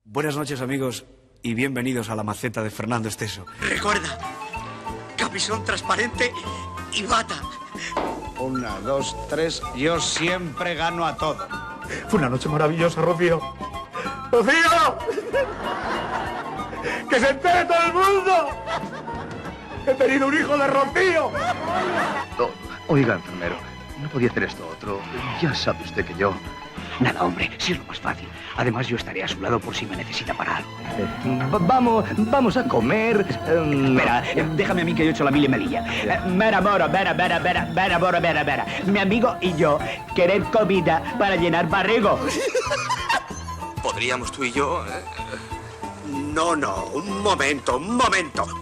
Buenas noches, amigos, y bienvenidos a la maceta de Fernando Esteso. Recuerda, camisón transparente y bata. 1, 2, 3, yo siempre gano a todo. Fue una noche maravillosa, Rocío. ¡Rocío! ¡Que se entere todo el mundo! ¡He tenido un hijo de Rocío! Oiga, enfermero, no podía hacer esto otro. Ya sabe usted que yo... Nada, hombre, si es lo más fácil. Además, yo estaré a su lado por si me necesita para algo. Vamos a comer... Espera, déjame a mí que yo he hecho la mil y melilla. Vera. Mi amigo y yo querer comida para llenar barrigo. ¿Podríamos tú y yo? No, un momento.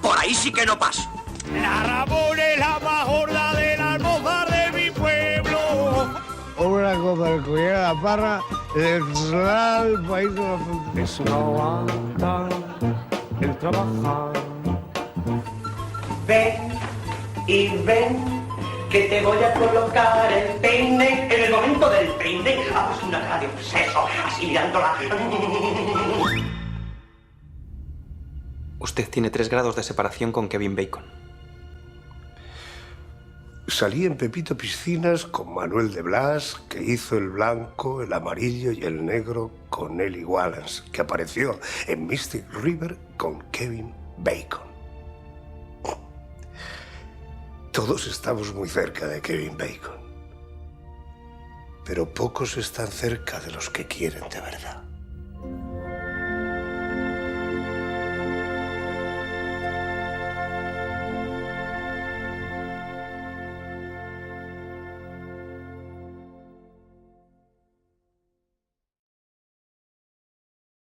Por ahí sí que no paso. La Ramón es la más gorda del almozar de mi pueblo. Una copa de cullera la parra, el país de la frontera. Es no aguanta el trabajar. Ven y ven que te voy a colocar el peine. En el momento del peine haces una cara de obseso, así mirándola. Usted tiene 3 grados de separación con Kevin Bacon. Salí en Pepito Piscinas con Manuel de Blas, que hizo el blanco, el amarillo y el negro con Eli Wallace, que apareció en Mystic River con Kevin Bacon. Todos estamos muy cerca de Kevin Bacon, pero pocos están cerca de los que quieren de verdad.